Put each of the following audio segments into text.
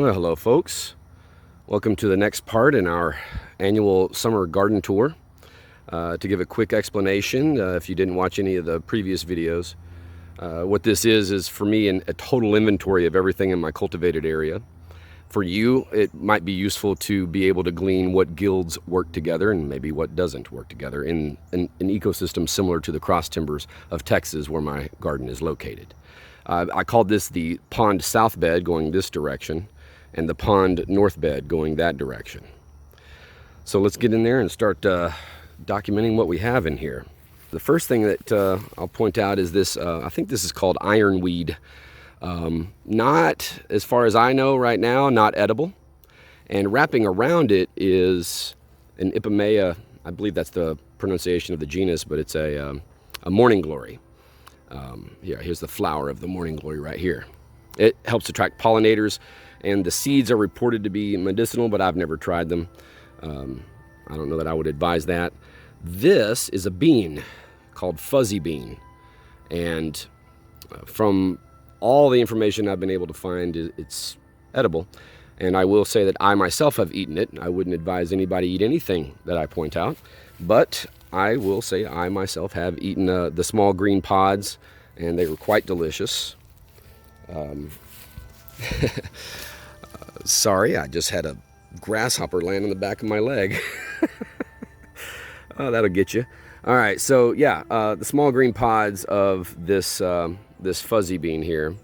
Well, hello folks. Welcome to the next part in our annual summer garden tour. To give a quick explanation, if you didn't watch any of the previous videos, what this is for me a total inventory of everything in my cultivated area. For you, it might be useful to be able to glean what guilds work together and maybe what doesn't work together in an ecosystem similar to the cross timbers of Texas where my garden is located. I called this the pond south bed going this direction and the pond north bed going that direction. So let's get in there and start documenting what we have in here. The first thing that I'll point out is this, I think this is called ironweed. Not, as far as I know right now, not edible. And wrapping around it is an Echinacea. I believe that's the pronunciation of the genus, but it's a morning glory. Here's the flower of the morning glory right here. It helps attract pollinators, and the seeds are reported to be medicinal, but I've never tried them. I don't know that I would advise that. This is a bean called fuzzy bean, and from all the information I've been able to find, it's edible. And I will say that I myself have eaten it. I wouldn't advise anybody eat anything that I point out, but I will say I myself have eaten the small green pods, and they were quite delicious. Sorry, I just had a grasshopper land on the back of my leg. Oh, that'll get you. All right, so yeah, the small green pods of this this fuzzy bean here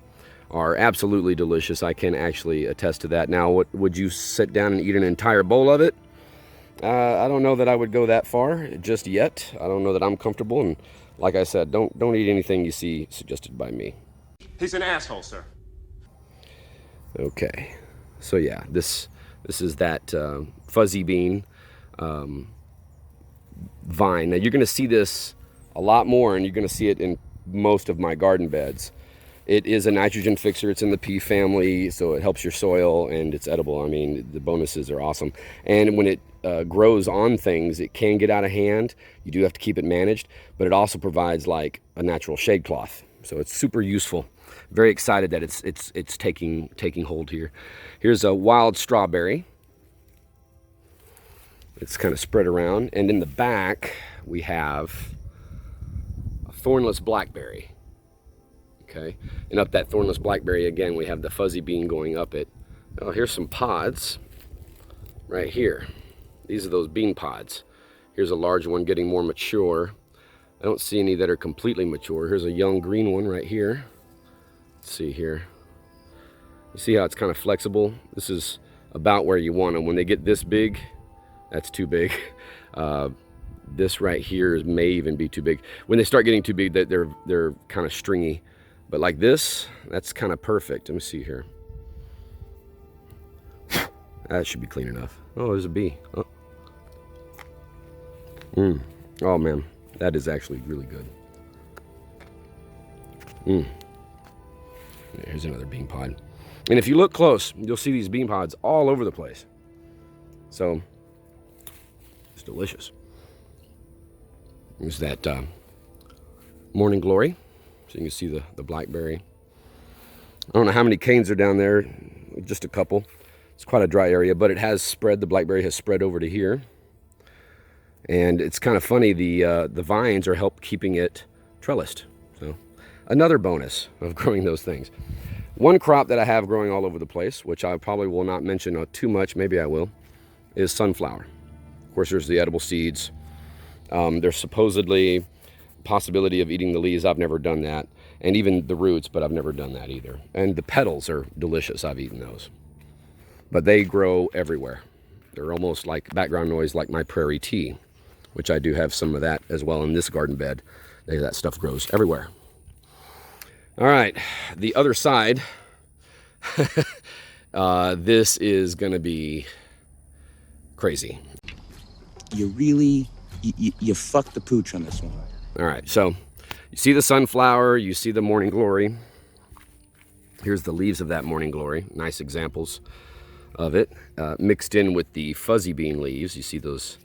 are absolutely delicious. I can actually attest to that. Now, what would you sit down and eat an entire bowl of it? I don't know that I would go that far just yet. I don't know that I'm comfortable, and like I said, don't eat anything you see suggested by me. He's an asshole, sir. Okay, so yeah, this is that fuzzy bean vine. Now you're going to see this a lot more, and you're going to see it in most of my garden beds. It is a nitrogen fixer. It's in the pea family, so it helps your soil, and it's edible. I mean, the bonuses are awesome. And when it grows on things, it can get out of hand. You do have to keep it managed, but it also provides like a natural shade cloth. So it's super useful. Very excited that it's taking hold here. Here's a wild strawberry. It's kind of spread around, and in the back we have a thornless blackberry. Okay, and up that thornless blackberry again, we have the fuzzy bean going up it. Oh, here's some pods right here. These are those bean pods. Here's a large one getting more mature. I don't see any that are completely mature. Here's a young green one right here. Let's see here. You see how it's kind of flexible? This is about where you want them. When they get this big, that's too big. This right here may even be too big. When they start getting too big, they're kind of stringy. But like this, that's kind of perfect. Let me see here. That should be clean enough. Oh, there's a bee. Oh man, that is actually really good. Here's another bean pod. And if you look close, you'll see these bean pods all over the place. So it's delicious. There's that morning glory. So you can see the blackberry. I don't know how many canes are down there, just a couple. It's quite a dry area, but it has spread. The blackberry has spread over to here. And it's kind of funny, the vines are help keeping it trellised. So another bonus of growing those things. One crop that I have growing all over the place, which I probably will not mention too much, maybe I will, is sunflower. Of course, there's the edible seeds. There's supposedly possibility of eating the leaves. I've never done that, and even the roots, but I've never done that either. And the petals are delicious. I've eaten those, but they grow everywhere. They're almost like background noise, like my prairie tea, which I do have some of that as well in this garden bed. That stuff grows everywhere. All right, the other side. This is gonna be crazy. You fucked the pooch on this one. All right, so you see the sunflower, you see the morning glory. Here's the leaves of that morning glory, nice examples of it, mixed in with the fuzzy bean leaves. You see those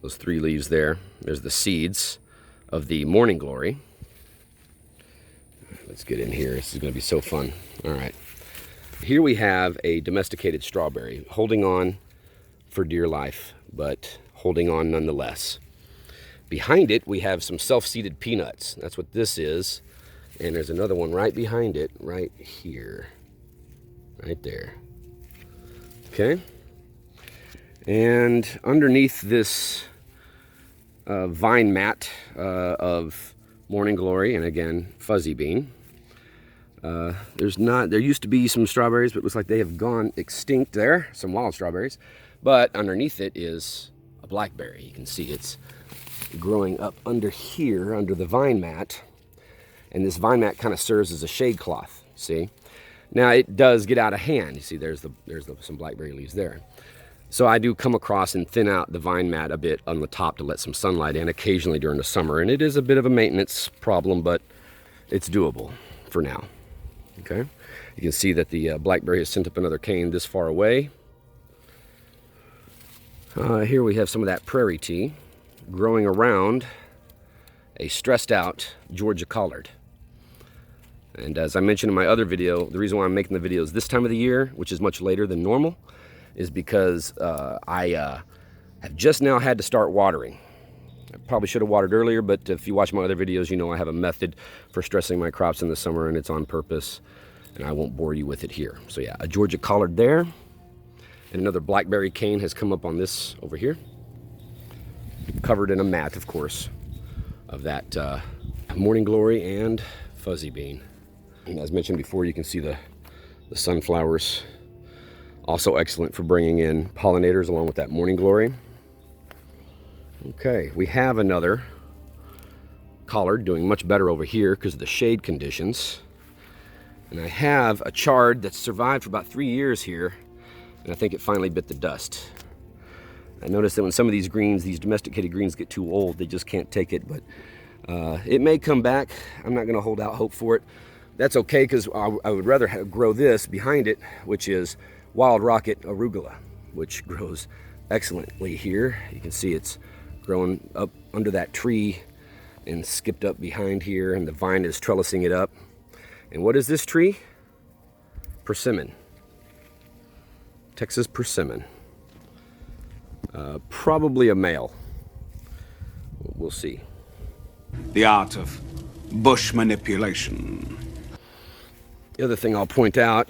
three leaves there. There's the seeds of the morning glory. Let's get in here. This is going to be so fun. All right. Here we have a domesticated strawberry, holding on for dear life, but holding on nonetheless. Behind it, we have some self-seeded peanuts. That's what this is. And there's another one right behind it, right here. Right there. Okay. And underneath this vine mat of morning glory, and again, fuzzy bean, there used to be some strawberries, but it looks like they have gone extinct there, some wild strawberries. But underneath it is a blackberry. You can see it's growing up under here, under the vine mat. And this vine mat kind of serves as a shade cloth, see? Now it does get out of hand. You see, there's some blackberry leaves there. So I do come across and thin out the vine mat a bit on the top to let some sunlight in occasionally during the summer. And it is a bit of a maintenance problem, but it's doable for now. Okay, you can see that the blackberry has sent up another cane this far away. Here we have some of that prairie tea growing around a stressed out Georgia collard. And as I mentioned in my other video, the reason why I'm making the videos this time of the year, which is much later than normal, is because I have just now had to start watering. I probably should have watered earlier, but if you watch my other videos, you know I have a method for stressing my crops in the summer, and it's on purpose, and I won't bore you with it here. So yeah, a Georgia collard there, and another blackberry cane has come up on this over here, covered in a mat, of course, of that morning glory and fuzzy bean. And as mentioned before, you can see the sunflowers, also excellent for bringing in pollinators along with that morning glory. Okay, we have another collard doing much better over here because of the shade conditions. And I have a chard that's survived for about 3 years here, and I think it finally bit the dust. I noticed that when some of these greens, these domesticated greens, get too old, they just can't take it, but it may come back. I'm not going to hold out hope for it. That's okay, because I would rather grow this behind it, which is wild rocket arugula, which grows excellently here. You can see it's growing up under that tree and skipped up behind here, and the vine is trellising it up. And what is this tree? Persimmon. Texas persimmon. Probably a male. We'll see. The art of bush manipulation. The other thing I'll point out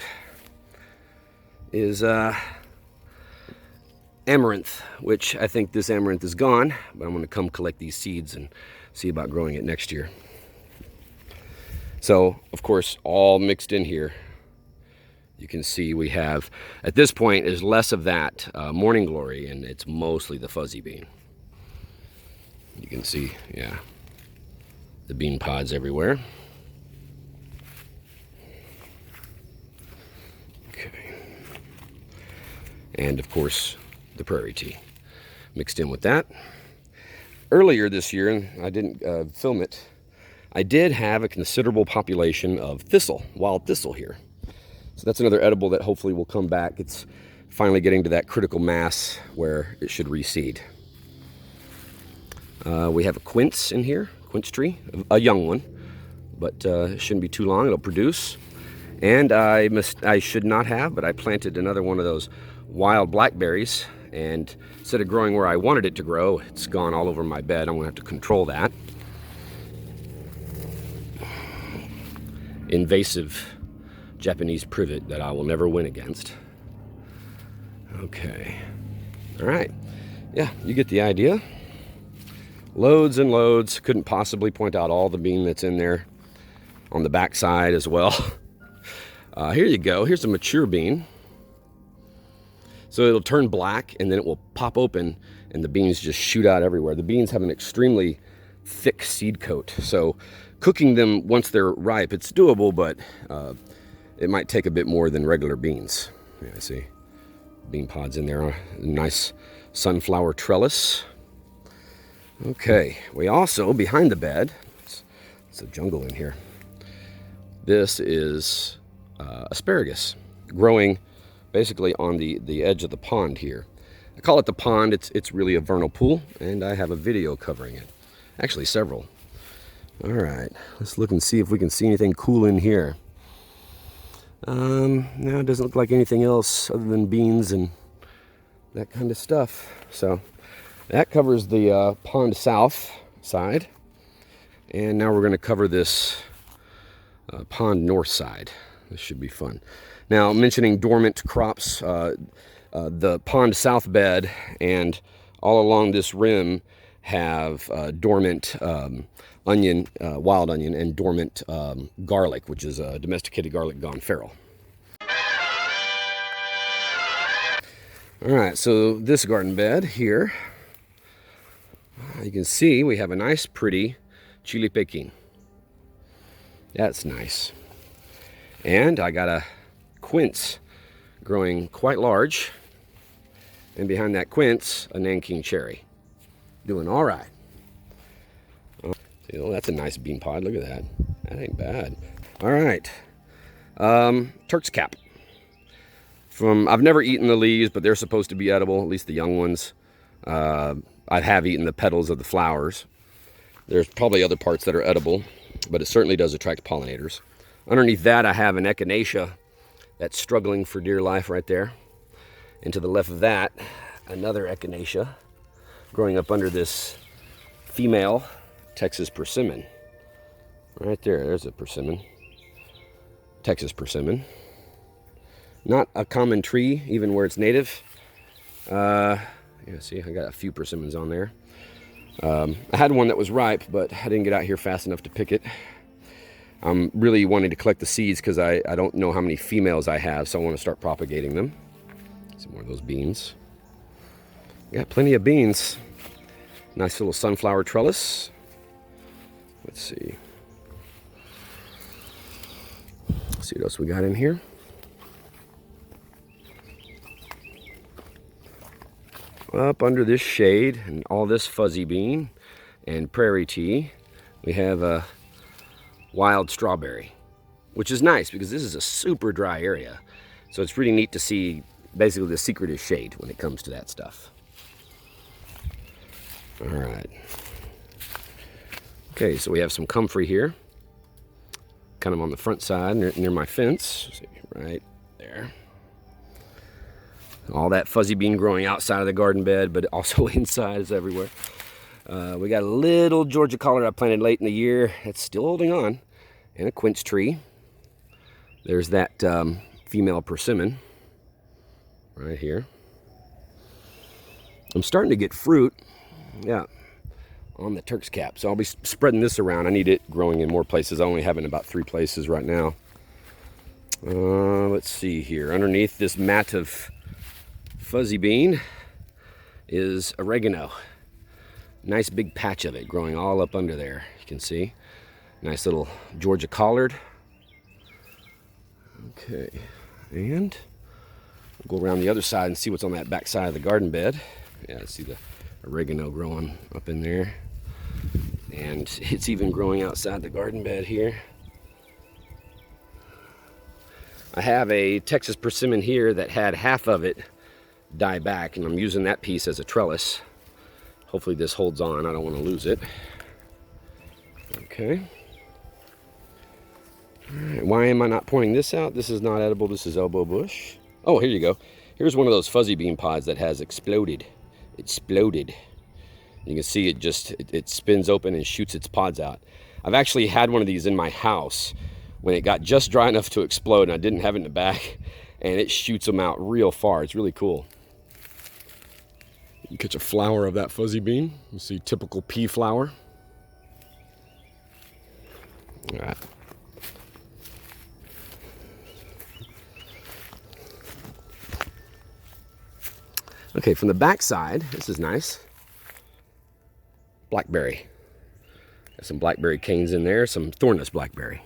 is amaranth, which I think this amaranth is gone, but I'm going to come collect these seeds and see about growing it next year. So, of course, all mixed in here, you can see we have, at this point, is less of that morning glory, and it's mostly the fuzzy bean. You can see, yeah, the bean pods everywhere. Okay. And, of course, the prairie tea mixed in with that. Earlier this year, and I didn't film it, I did have a considerable population of thistle, wild thistle here. So that's another edible that hopefully will come back. It's finally getting to that critical mass where it should reseed. We have a quince in here, quince tree, a young one, but it shouldn't be too long, it'll produce. And I should not have, but I planted another one of those wild blackberries, and instead of growing where I wanted it to grow, it's gone all over my bed. I'm gonna have to control that. Invasive Japanese privet that I will never win against. Okay. All right. Yeah, you get the idea. Loads and loads. Couldn't possibly point out all the bean that's in there on the back side as well. Here you go. Here's a mature bean. So it'll turn black, and then it will pop open, and the beans just shoot out everywhere. The beans have an extremely thick seed coat, so cooking them once they're ripe, it's doable, but it might take a bit more than regular beans. Yeah, see bean pods in there. Nice sunflower trellis. Okay, we also, behind the bed, it's a jungle in here. This is asparagus growing basically on the edge of the pond here. I call it the pond. It's really a vernal pool, and I have a video covering it. Actually, several. All right, let's look and see if we can see anything cool in here. No, it doesn't look like anything else other than beans and that kind of stuff. So that covers the pond south side. And now we're going to cover this pond north side. This should be fun. Now, mentioning dormant crops, the pond south bed and all along this rim have dormant onion, wild onion, and dormant garlic, which is domesticated garlic gone feral. All right, so this garden bed here, you can see we have a nice, pretty chili pequin. That's nice. And I got a quince growing quite large. And behind that quince, a nanking cherry. Doing all right. Oh, that's a nice bean pod. Look at that. That ain't bad. All right. Turk's cap. I've never eaten the leaves, but they're supposed to be edible, at least the young ones. I have eaten the petals of the flowers. There's probably other parts that are edible, but it certainly does attract pollinators. Underneath that, I have an echinacea that's struggling for dear life right there. And to the left of that, another echinacea growing up under this female Texas persimmon. Right there's a persimmon. Texas persimmon. Not a common tree, even where it's native. Yeah, see, I got a few persimmons on there. I had one that was ripe, but I didn't get out here fast enough to pick it. I'm really wanting to collect the seeds because I don't know how many females I have, so I want to start propagating them. Some more of those beans. Got plenty of beans. Nice little sunflower trellis. Let's see. Let's see what else we got in here. Up under this shade and all this fuzzy bean and prairie tea, we have a wild strawberry, which is nice because this is a super dry area. So it's really neat to see basically the secret is shade when it comes to that stuff. All right. Okay, so we have some comfrey here, kind of on the front side near my fence, right there. All that fuzzy bean growing outside of the garden bed, but also inside is everywhere. We got a little Georgia collard I planted late in the year. It's still holding on. And a quince tree. There's that female persimmon right here. I'm starting to get fruit, yeah, on the Turk's cap. So I'll be spreading this around. I need it growing in more places. I only have it in about 3 places right now. Let's see here. Underneath this mat of fuzzy bean is oregano. Nice big patch of it growing all up under there. You can see. Nice little Georgia collard. Okay, and we'll go around the other side and see what's on that back side of the garden bed. Yeah, I see the oregano growing up in there. And it's even growing outside the garden bed here. I have a Texas persimmon here that had half of it die back, and I'm using that piece as a trellis. Hopefully this holds on. I don't want to lose it. Okay. All right. Why am I not pointing this out? This is not edible. This is elbow bush. Oh, here you go. Here's one of those fuzzy bean pods that has exploded. Exploded. You can see it spins open and shoots its pods out. I've actually had one of these in my house when it got just dry enough to explode, and I didn't have it in the back, and it shoots them out real far. It's really cool. You catch a flower of that fuzzy bean. You see typical pea flower. All right. Okay, from the back side, this is nice. Blackberry. Got some blackberry canes in there, some thornless blackberry.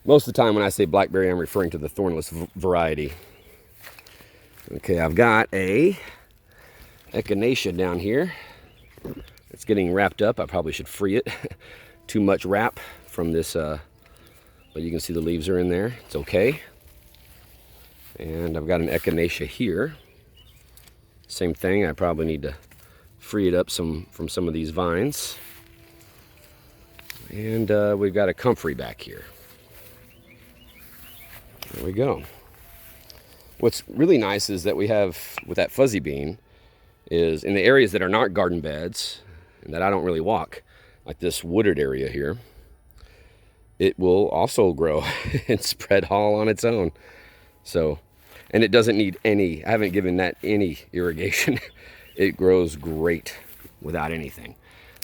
Most of the time when I say blackberry, I'm referring to the thornless variety. Okay, I've got a Echinacea down here. It's getting wrapped up. I probably should free it. Too much wrap from this, but you can see the leaves are in there. It's okay. And I've got an Echinacea here. Same thing, I probably need to free it up from some of these vines. And we've got a comfrey back here. There we go. What's really nice is that we have, with that fuzzy bean, is in the areas that are not garden beds and that I don't really walk, like this wooded area here, it will also grow and spread all on its own. So, and it doesn't need any, I haven't given that any irrigation. It grows great without anything.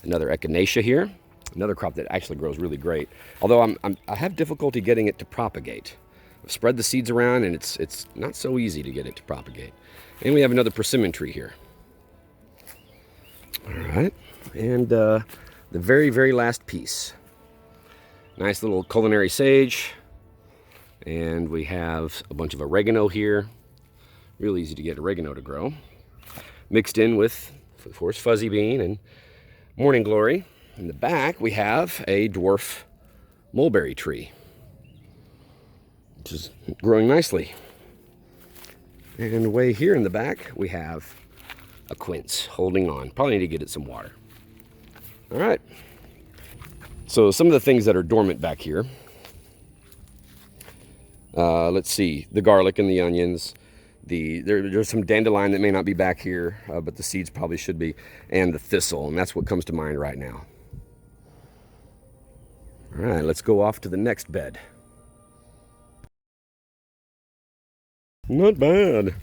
Another Echinacea here, another crop that actually grows really great. Although I have difficulty getting it to propagate. I've spread the seeds around and it's not so easy to get it to propagate. And we have another persimmon tree here. All right, and the very, very last piece. Nice little culinary sage. And we have a bunch of oregano here. Real easy to get oregano to grow. Mixed in with, of course, fuzzy bean and morning glory. In the back, we have a dwarf mulberry tree, which is growing nicely. And way here in the back, we have a quince holding on. Probably need to get it some water. All right. So some of the things that are dormant back here. Let's see, the garlic and the onions. There's some dandelion that may not be back here, but the seeds probably should be, and the thistle, and that's what comes to mind right now. All right, let's go off to the next bed. Not bad.